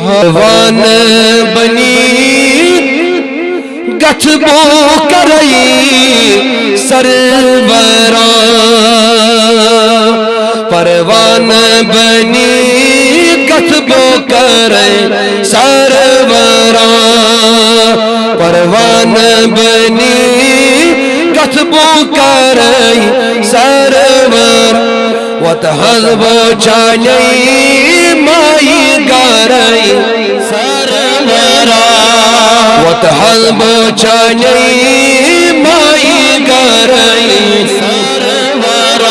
روان بنی گچھ بو کرئی سروران پروان بنی گچھ بو کرئی سروران پروان بنی گچھ بو کرئی سروران وتحزب چانی مائی گارئی سروران وتحزب چانی مائی گارئی سروران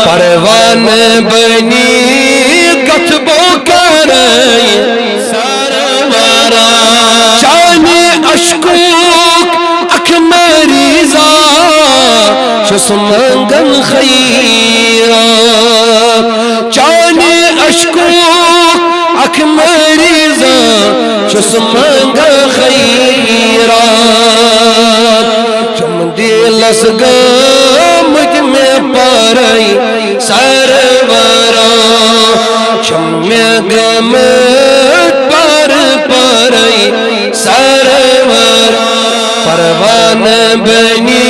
پروان بنی گچبو کرئی سروران چانی اشکوک اکھ مریضا شسمنگن خیرا چانی اشکوک اکھ مریضا شسمنگن خیرا چم دیلس گامت میں پارئی سروران چم گامت پار پارئی سروران پروان بنی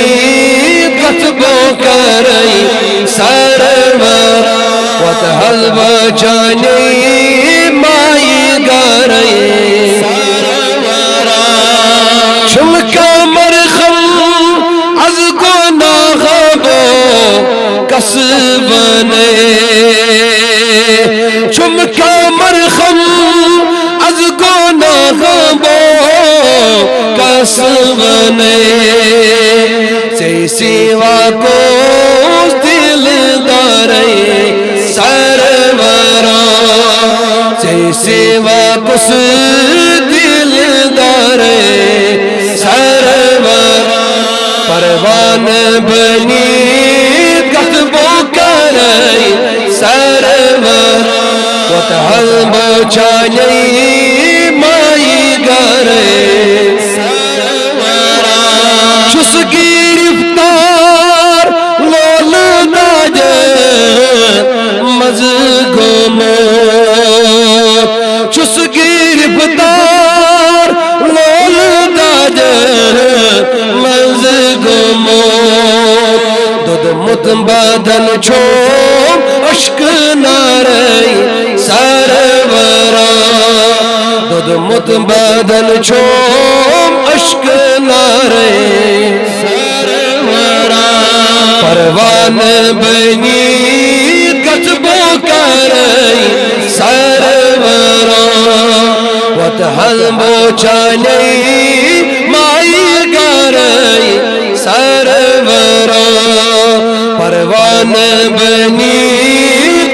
گچبو کرئی سروران وتحزب چانی مائی گارئی سروران چمکا مرخم از گناہ بو کس بنے چمکا مرخم از گناہ بو کس بنے سے سیوا کو دل دارئی سروران سے سیوا کس دل دارئی سروران پروان بنی گچبو کرئی سروران وتحزب چانی مائی گارئی سروران چس گرفتار لول داجر مزگمو چس گرفتار لول داجر مزگمو دود متبادل چوم عشق نارئی سروران دود متبادل چوم عشق نارئی سروران پروان بنی گچبو کرئی سروران وتحزب چانی مائی گارئی سروران پروان بنی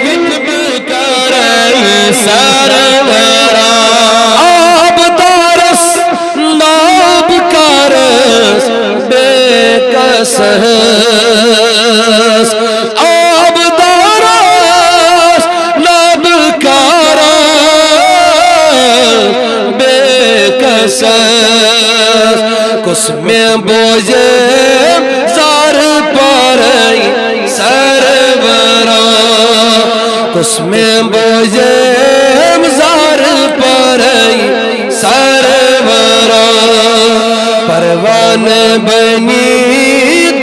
گچبو کرئی سروران آب دارس ناب کارس بے کسس آب دارس ناب کارس بے کسس کس میں بوجھے زار پارئی سروران کس میں بوجھے زار پارئی سروران پروان بنی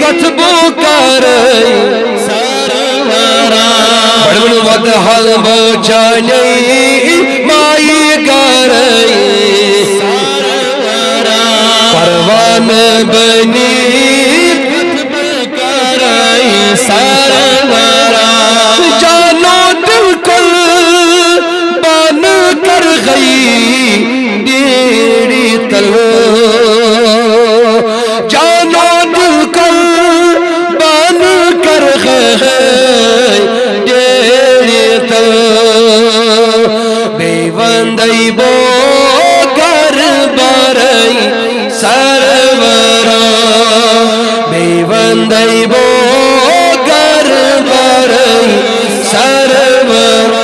گچبو کرئی سروران وتحزب چانی مائی گارئی سروران پروان بنی گچبو کرئی سروران جانو دل کل بان کر گئی ڈیڑی تل جانو دل کل بان کر گئی ڈیڑی تل بے وندئی بو گر بارئی سروران بے وندئی بو گر بارئی سروران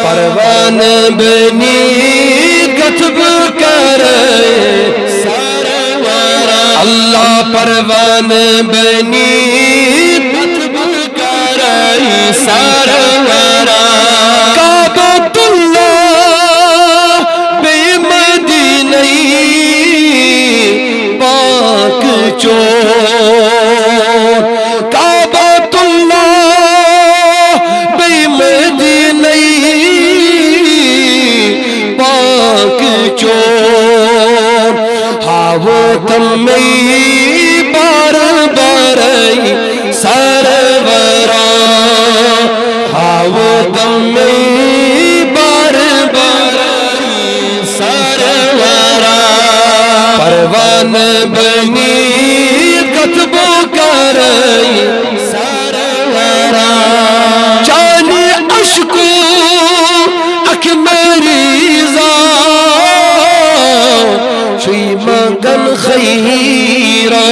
پروان بنی گچبو کرئی سروران اللہ پروان بنی گچبو کرئی سروران کعبۃ اللہ میں بار بار سرورا ہاو غم میں بار بار سرورا پروان بنی کتبو کر سرورا جانی اشکو اک مریضا شوی مگن خیرا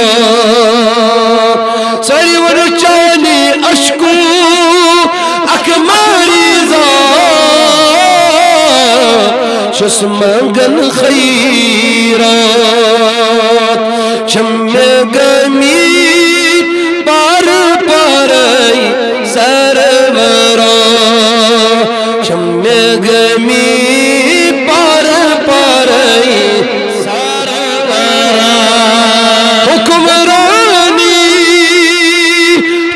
سری ورو چانی اشکو اک مریضا شس مگن خیرا شم گمی پار پارائی سرورا شم گمی پار پارائی سرورا حکمرانی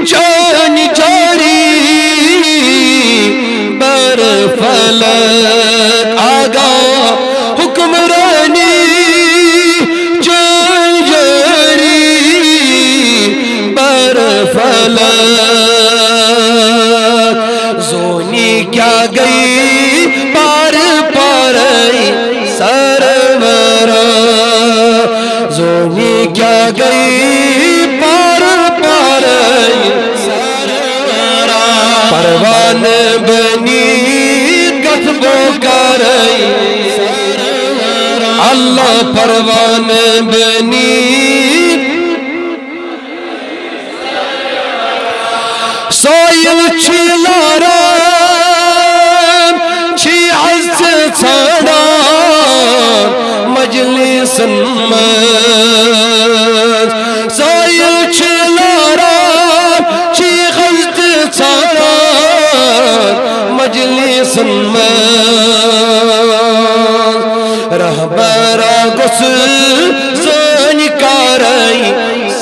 جانی جاری بر فلک آگا حکمرانی زونی کیا گئی پار پارائی سرورا زونی کیا گئی پار پارائی سرورا پروان بنی کتبو کرائی سرورا اللہ پروان بنی سویل چی لارم چی عز ژھانڈان مجلسن منٛز سویل چی لارم چی عز ژھانڈان مجلسن منٛز رہبرا گوٚژھ سٲنۍ کارٕے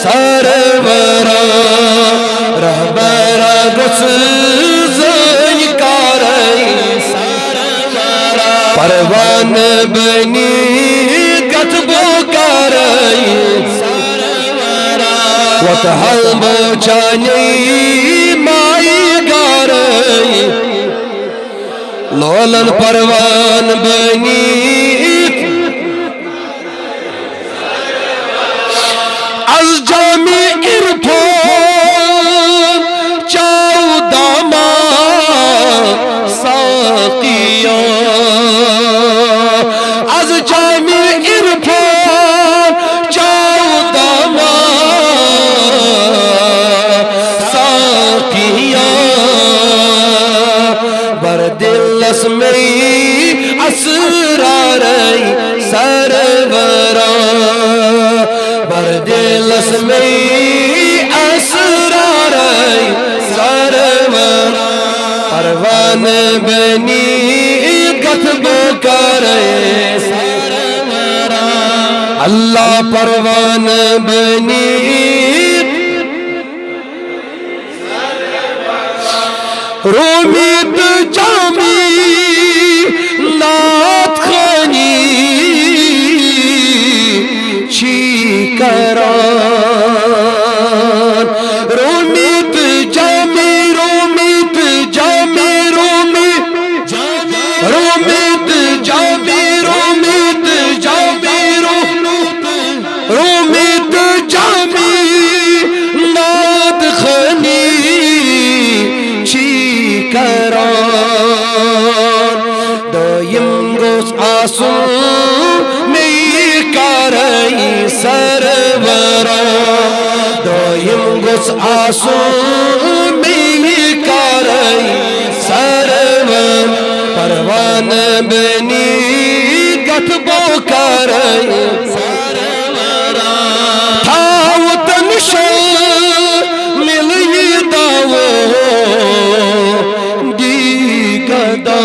سرورا رہبرا گوٚژھ سٲنۍ کارٕے سرورا پروان بنی کتبو کرائی سرورا وتحل بچانی مائی گارائی لولن پروان بنی از جامی عرفان چاو داما ساقیا از جامی عرفان چاو داما ساقیا بر دل اسمی اسرارائی سرورا بر دل اسمی اسرارائی سرورا پروان بنی کتبو کرائی سرورا اللہ پروان بنی رومیت جامی نات خانی چی کران رومیت جامی رومیت جامی رومیت جامی رومیت جامی رومیت جامی نات خانی چی کران دایم گوش آسون می کرائی سرورا دایم گوش آسون می کرائی سرورا پروان بنی کتبو کرائی سرورا تھاوت نشان ملی داو دی گدا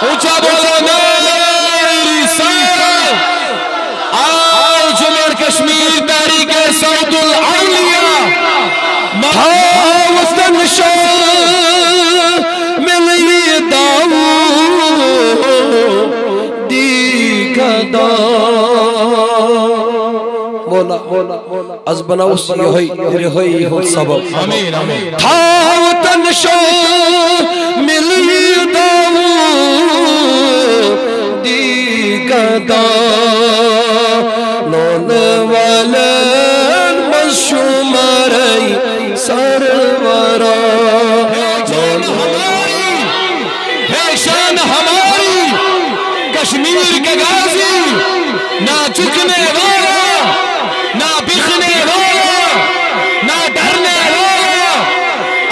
اونچا بولا ناری سار آؤ جمہور کشمیر تحریک صوت العلیہ مہاوستن شاہ ملی داو از بناوس یہی ہو سبب تھاو تنشو ملی داو دیگدا نون والن مشماری سرورا شان ہماری کشمیر کے غازی نہ جھکنے والا نہ بکھنے والا نہ ڈرنے والا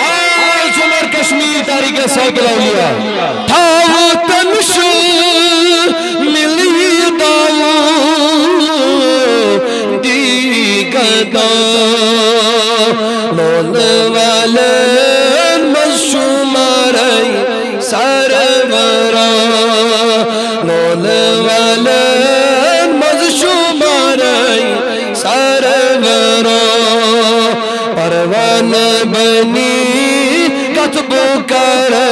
آج عمر کشمیر تاریخ سائیکل اولیاء تھاو تنشو ملی داو دیگدا لون والن مشماری سرورا لون والن مشماری سرورا پروان بنی کتب کرے